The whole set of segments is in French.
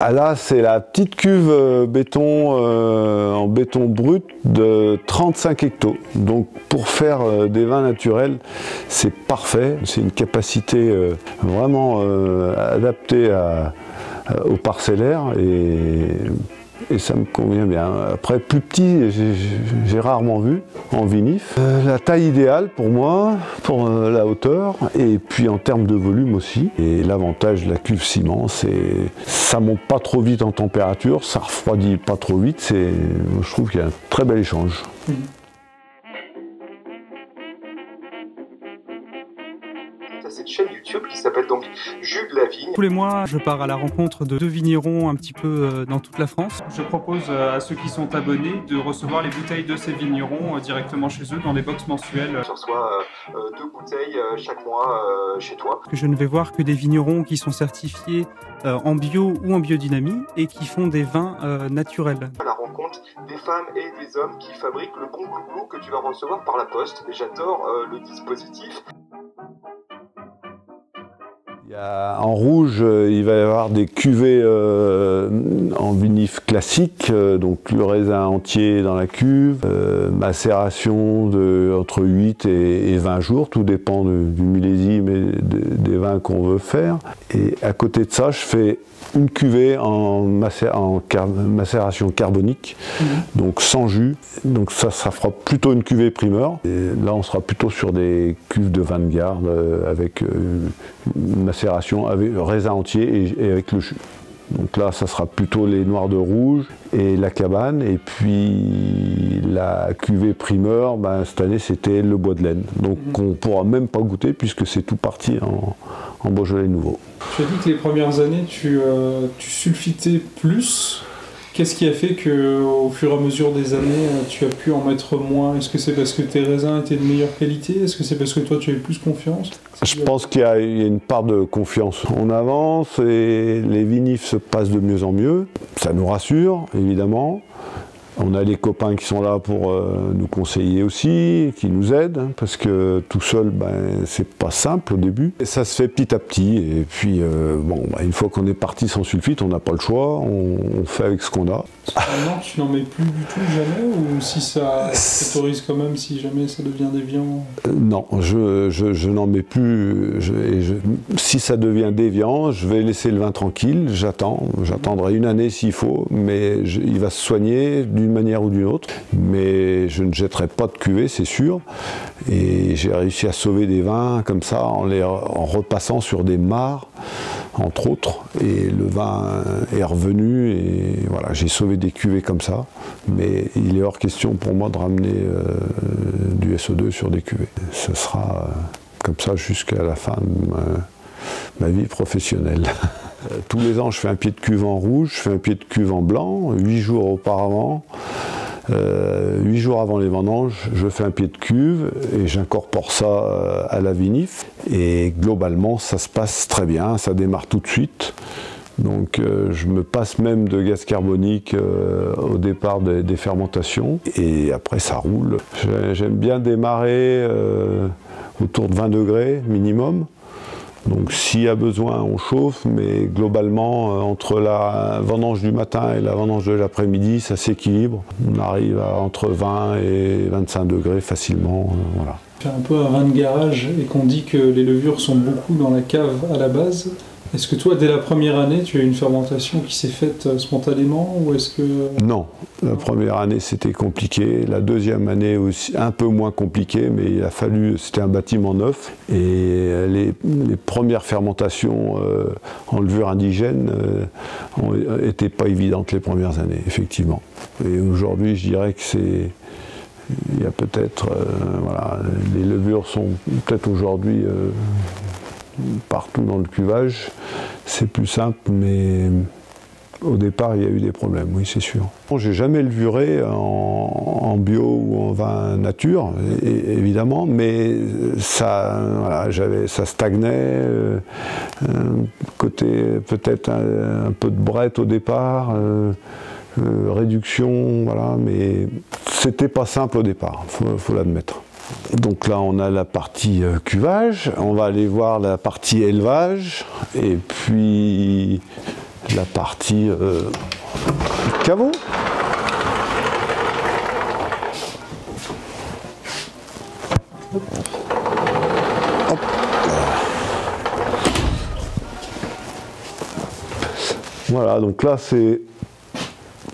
Ah là, c'est la petite cuve béton en béton brut de 35 hectos. Donc pour faire des vins naturels, c'est parfait. C'est une capacité vraiment adaptée au parcellaire et ça me convient bien. Après, plus petit, j'ai rarement vu en vinif. La taille idéale pour moi, pour la hauteur, et puis en termes de volume aussi. Et l'avantage de la cuve ciment, c'est ça monte pas trop vite en température, ça refroidit pas trop vite. Je trouve qu'il y a un très bel échange. Cette chaîne YouTube qui s'appelle donc Jus de la Vigne. Tous les mois, je pars à la rencontre de 2 vignerons un petit peu dans toute la France. Je propose à ceux qui sont abonnés de recevoir les bouteilles de ces vignerons directement chez eux dans des box mensuelles. Tu reçois 2 bouteilles chaque mois chez toi. Je ne vais voir que des vignerons qui sont certifiés en bio ou en biodynamie et qui font des vins naturels. À la rencontre des femmes et des hommes qui fabriquent le bon glouglou que tu vas recevoir par la poste. Et j'adore le dispositif. En rouge, il va y avoir des cuvées en vinif classique, donc le raisin entier dans la cuve, macération entre 8 et 20 jours, tout dépend du millésime et des vins qu'on veut faire. Et à côté de ça, je fais une cuvée en macération carbonique, donc sans jus. Donc ça fera plutôt une cuvée primeur. Et là, on sera plutôt sur des cuves de vin de garde avec une macération avec raisin entier et avec le jus. Donc là, ça sera plutôt les noirs de rouge et la cabane. Et puis la cuvée primeur, cette année, c'était le bois de laine. Donc on ne pourra même pas goûter puisque c'est tout parti en Beaujolais nouveau. Tu as dit que les premières années, tu sulfitais plus. Qu'est-ce qui a fait qu'au fur et à mesure des années, tu as pu en mettre moins? Est-ce que c'est parce que tes raisins étaient de meilleure qualité? Est-ce que c'est parce que toi, tu avais plus confiance? Je pense qu'il y a une part de confiance. On avance et les vinifs se passent de mieux en mieux. Ça nous rassure, évidemment. On a les copains qui sont là pour nous conseiller aussi, qui nous aident, hein, parce que tout seul, c'est pas simple au début. Et ça se fait petit à petit, et puis une fois qu'on est parti sans sulfite, on n'a pas le choix, on fait avec ce qu'on a. Maintenant, tu n'en mets plus du tout, jamais? Ou si ça s'autorise quand même, si jamais ça devient déviant? Non, je n'en mets plus. Si ça devient déviant, je vais laisser le vin tranquille, j'attendrai une année s'il faut, mais il va se soigner d'une manière ou d'une autre, mais je ne jetterai pas de cuvée, c'est sûr, et j'ai réussi à sauver des vins comme ça en repassant sur des mares, entre autres, et le vin est revenu, et voilà, j'ai sauvé des cuvées comme ça, mais il est hors question pour moi de ramener du SO2 sur des cuvées. Ce sera comme ça jusqu'à la fin de ma vie professionnelle. Tous les ans, je fais un pied de cuve en rouge, je fais un pied de cuve en blanc, 8 jours auparavant. 8 jours avant les vendanges, je fais un pied de cuve et j'incorpore ça à la vinif. Et globalement, ça se passe très bien, ça démarre tout de suite. Donc je me passe même de gaz carbonique au départ des fermentations. Et après, ça roule. J'aime bien démarrer autour de 20 degrés minimum. Donc s'il y a besoin, on chauffe, mais globalement, entre la vendange du matin et la vendange de l'après-midi, ça s'équilibre. On arrive à entre 20 et 25 degrés facilement. Voilà. C'est un peu un vin de garage et qu'on dit que les levures sont beaucoup dans la cave à la base. Est-ce que toi, dès la première année, tu as une fermentation qui s'est faite spontanément ou est-ce que... Non, la première année c'était compliqué, la deuxième année aussi un peu moins compliqué, mais il a fallu, c'était un bâtiment neuf et les premières fermentations en levure indigène n'étaient pas évidentes les premières années, effectivement. Et aujourd'hui, je dirais que c'est... Il y a peut-être... voilà, les levures sont peut-être aujourd'hui... partout dans le cuvage, c'est plus simple, mais au départ, il y a eu des problèmes, oui, c'est sûr. J'ai jamais levuré en bio ou en vin nature, évidemment, mais ça, voilà, ça stagnait, côté peut-être un peu de brette au départ, réduction, voilà, mais c'était pas simple au départ, faut l'admettre. Donc là, on a la partie cuvage, on va aller voir la partie élevage, et puis la partie caveau. Hop. Voilà, donc là c'est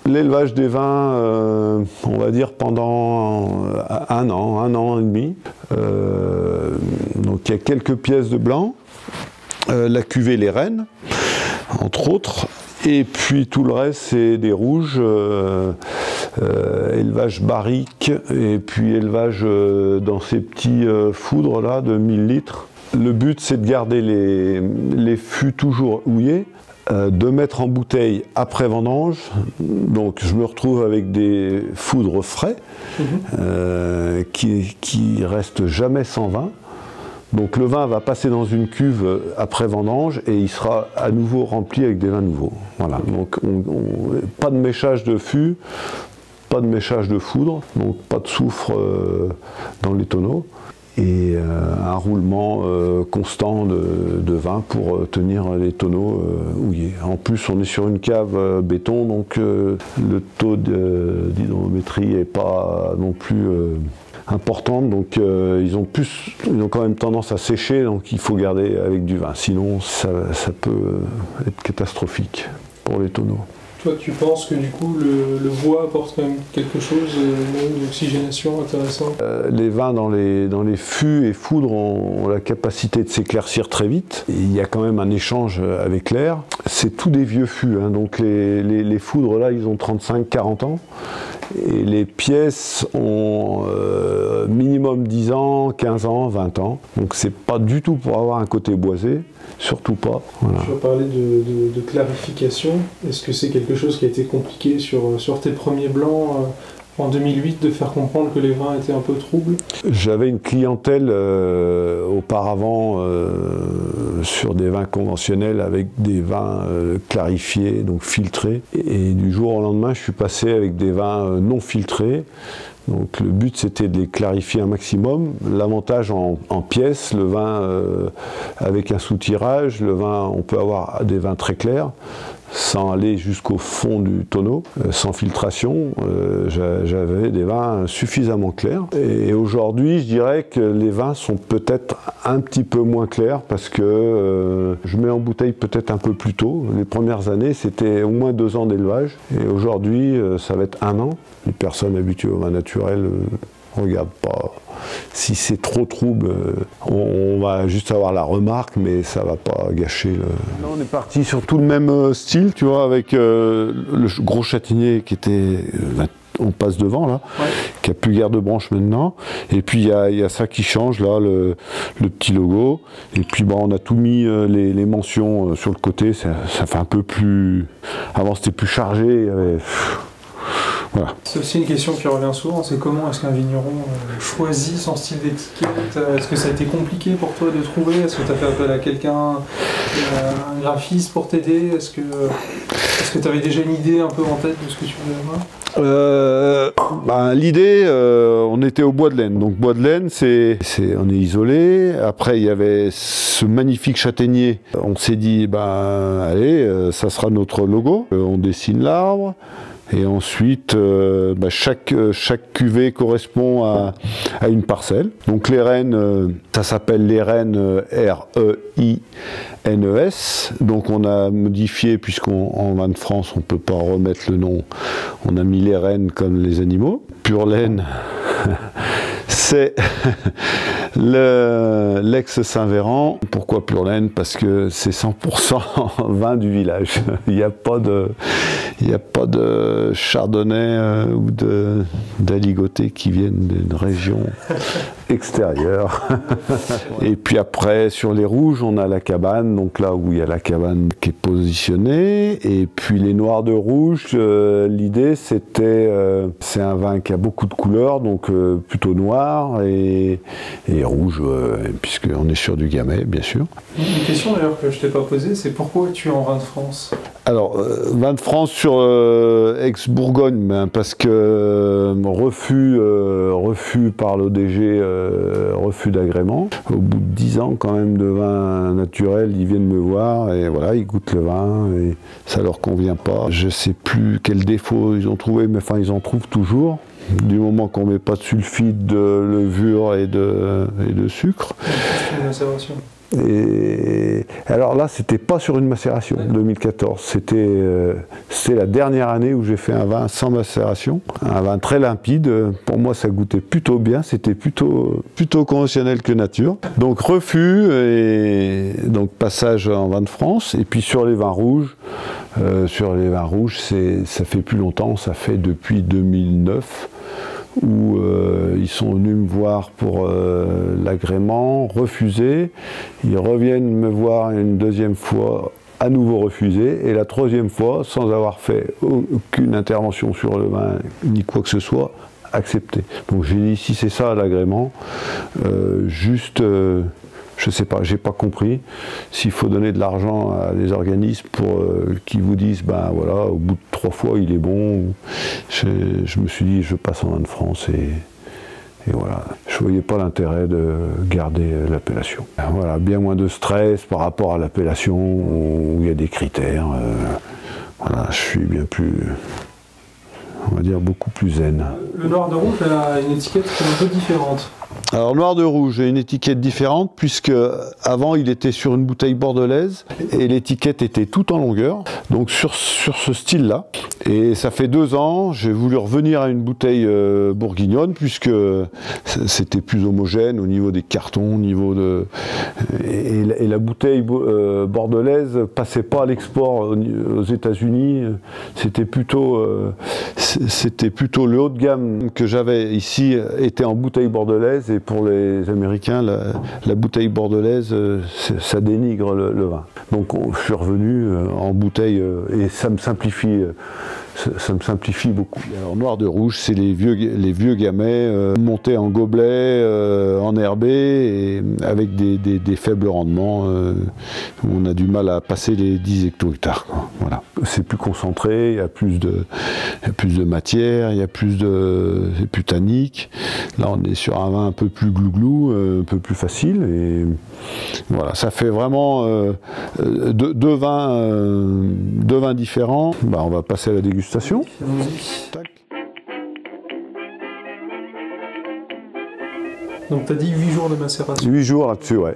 l'élevage des vins, on va dire pendant un an et demi. Donc il y a quelques pièces de blanc, la cuvée les Rennes, entre autres, et puis tout le reste c'est des rouges, élevage barrique, et puis élevage dans ces petits foudres là de 1000 litres. Le but c'est de garder les fûts toujours houillés, de mettre en bouteille après vendange, donc je me retrouve avec des foudres frais qui restent jamais sans vin. Donc le vin va passer dans une cuve après vendange et il sera à nouveau rempli avec des vins nouveaux. Voilà. Donc pas de méchage de fût, pas de méchage de foudre, donc pas de soufre dans les tonneaux. Et un roulement constant de vin pour tenir les tonneaux houillés. En plus, on est sur une cave béton, donc le taux d'hydrométrie n'est pas non plus important, donc ils ont quand même tendance à sécher, donc il faut garder avec du vin, sinon ça peut être catastrophique pour les tonneaux. Toi, tu penses que du coup le bois apporte quand même quelque chose, une oxygénation intéressante? Les vins dans les fûts et foudres ont la capacité de s'éclaircir très vite. Et il y a quand même un échange avec l'air. C'est tous des vieux fûts, hein, donc les foudres là, ils ont 35-40 ans. Et les pièces ont minimum 10 ans, 15 ans, 20 ans. Donc c'est pas du tout pour avoir un côté boisé, surtout pas. Voilà. Tu as parlé de clarification. Est-ce que c'est quelque chose qui a été compliqué sur tes premiers blancs en 2008 de faire comprendre que les vins étaient un peu troubles? J'avais une clientèle auparavant sur des vins conventionnels avec des vins clarifiés, donc filtrés. Et du jour au lendemain, je suis passé avec des vins non filtrés. Donc le but c'était de les clarifier un maximum. L'avantage en pièces, le vin avec un soutirage, le vin, on peut avoir des vins très clairs, sans aller jusqu'au fond du tonneau, sans filtration. J'avais des vins suffisamment clairs. Et aujourd'hui, je dirais que les vins sont peut-être un petit peu moins clairs parce que je mets en bouteille peut-être un peu plus tôt. Les premières années, c'était au moins 2 ans d'élevage. Et aujourd'hui, ça va être 1 an. Les personnes habituées au vin naturel ne regardent pas. Si c'est trop trouble, on va juste avoir la remarque, mais ça va pas gâcher le... Là, on est parti sur tout le même style, tu vois, avec le gros châtaignier qui était... on passe devant, là, ouais, qui a plus guère de branches maintenant. Et puis, il y a ça qui change, là, le petit logo. Et puis, bon, on a tout mis, les mentions sur le côté. Ça fait un peu plus... Avant, c'était plus chargé. Voilà. C'est aussi une question qui revient souvent, c'est comment est-ce qu'un vigneron choisit son style d'étiquette? Est-ce que ça a été compliqué pour toi de trouver? Est-ce que tu as fait appel à quelqu'un, un graphiste pour t'aider? Est-ce que tu avais déjà une idée un peu en tête de ce que tu voulais avoir? L'idée, on était au Bois de l'Aisne. Donc Bois de l'Aisne, on est isolé. Après, il y avait ce magnifique châtaignier. On s'est dit, allez, ça sera notre logo. On dessine l'arbre. Et ensuite, chaque cuvée correspond à une parcelle. Donc les rennes, ça s'appelle les rennes R-E-I-N-E-S. Donc on a modifié, puisqu'en vin de France, on ne peut pas remettre le nom. On a mis les rennes comme les animaux. Pure laine, c'est l'ex-Saint-Véran. Pourquoi Pure Laine? Parce que c'est 100% vin du village. Il n'y a pas de chardonnay ou d'aligoté qui viennent d'une région extérieure. Et puis après, sur les rouges, on a la cabane. Donc là où il y a la cabane qui est positionnée. Et puis les noirs de rouge, l'idée c'était... c'est un vin qui a beaucoup de couleurs, donc plutôt noir. Et les rouges, puisqu'on est sur du Gamay, bien sûr. Une question d'ailleurs que je t'ai pas posée, c'est pourquoi tu es en vin de France? Alors, vin de France sur ex-Bourgogne, ben, parce que refus par l'ODG, refus d'agrément. Au bout de 10 ans quand même de vin naturel, ils viennent me voir et voilà, ils goûtent le vin et ça leur convient pas. Je sais plus quel défaut ils ont trouvé, mais enfin ils en trouvent toujours. Du moment qu'on met pas de sulfite, de levure et de sucre. C'est une macération. Et alors là, c'était pas sur une macération, 2014. C'était la dernière année où j'ai fait un vin sans macération, un vin très limpide. Pour moi, ça goûtait plutôt bien. C'était plutôt conventionnel que nature. Donc refus et donc passage en vin de France. Et puis sur les vins rouges, ça fait plus longtemps. Ça fait depuis 2009. Où ils sont venus me voir pour l'agrément, refusé. Ils reviennent me voir une deuxième fois, à nouveau refusé. Et la troisième fois, sans avoir fait aucune intervention sur le vin, ni quoi que ce soit, accepté. Donc j'ai dit, si c'est ça l'agrément, je sais pas, j'ai pas compris s'il faut donner de l'argent à des organismes pour qui vous disent, ben voilà, au bout de 3 fois il est bon. Je me suis dit, je passe en vin de France et voilà. Je voyais pas l'intérêt de garder l'appellation. Voilà, bien moins de stress par rapport à l'appellation où il y a des critères. Voilà, je suis bien plus, on va dire, beaucoup plus zen. Le noir de rouge a une étiquette qui est un peu différente. Alors noir de rouge a une étiquette différente puisque avant il était sur une bouteille bordelaise et l'étiquette était tout en longueur, donc sur ce style là. Et ça fait 2 ans, j'ai voulu revenir à une bouteille bourguignonne puisque c'était plus homogène au niveau des cartons, au niveau de... Et la bouteille bordelaise passait pas à l'export aux États-Unis. C'était plutôt le haut de gamme que j'avais ici était en bouteille bordelaise. Et pour les Américains, la bouteille bordelaise, ça dénigre le vin. Donc je suis revenu en bouteille et ça me simplifie beaucoup. Alors noir de rouge, c'est les vieux gamay montés en gobelet, enherbés et avec des faibles rendements. On a du mal à passer les 10 hecto-hectares. Voilà. C'est plus concentré, il y a plus de matière, c'est plus tannique. Là on est sur un vin un peu plus glouglou, un peu plus facile et voilà, ça fait vraiment deux vins différents. Bah, on va passer à la dégustation. Tac. Donc tu as dit 8 jours de macération. 8 jours là-dessus, ouais.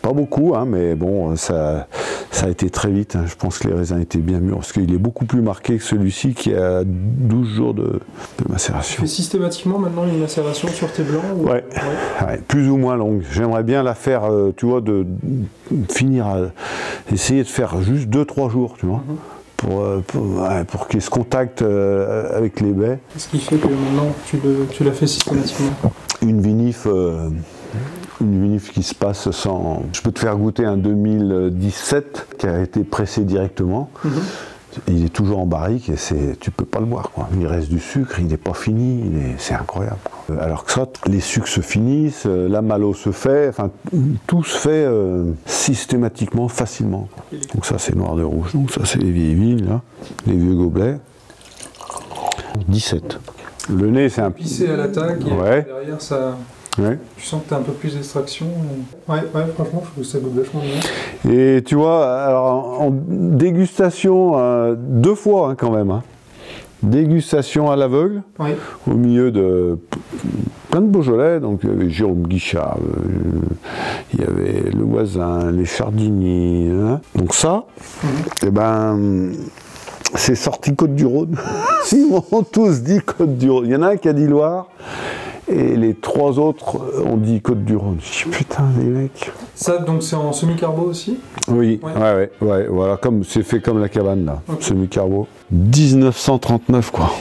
Pas beaucoup, hein, mais bon, ça a été très vite. Hein. Je pense que les raisins étaient bien mûrs, parce qu'il est beaucoup plus marqué que celui-ci qui a 12 jours de macération. Tu fais systématiquement maintenant une macération sur tes blancs ou... Ouais, plus ou moins longue. J'aimerais bien la faire, tu vois, finir à essayer de faire juste 2-3 jours, tu vois. Pour qu'il y ait ce contact avec les baies. Ce qui fait que maintenant tu la fais systématiquement. Une vinif qui se passe sans... Je peux te faire goûter un 2017 qui a été pressé directement. Il est toujours en barrique et tu peux pas le boire, quoi. Il reste du sucre, il n'est pas fini, c'est incroyable, quoi. Alors que ça, les sucres se finissent, la malo se fait, enfin tout se fait systématiquement, facilement, quoi. Donc ça c'est noir de rouge, donc ça c'est les vieilles vignes, là, les vieux gobelets. 17. Le nez c'est un... Épicé à l'attaque et ouais. Derrière ça... Ouais. Tu sens que tu as un peu plus d'extraction. Ouais, franchement, je trouve que ça goûte vachement bien. Et tu vois, alors en dégustation, 2 fois hein, quand même. Hein. Dégustation à l'aveugle, oui. Au milieu de plein de Beaujolais. Donc il y avait Jérôme Guichard, il y avait Le Voisin, les Chardiniers. Hein. Donc ça, et ben, c'est sorti Côte-du-Rhône. Ils m'ont tous dit Côte-du-Rhône. Il y en a un qui a dit Loire. Et les 3 autres ont dit Côte-du-Rhône. Je dis putain, les mecs. Ça, donc c'est en semi-carbo aussi? Oui, ouais, voilà, c'est fait comme la cabane là, okay. Semi-carbo. 1939 quoi.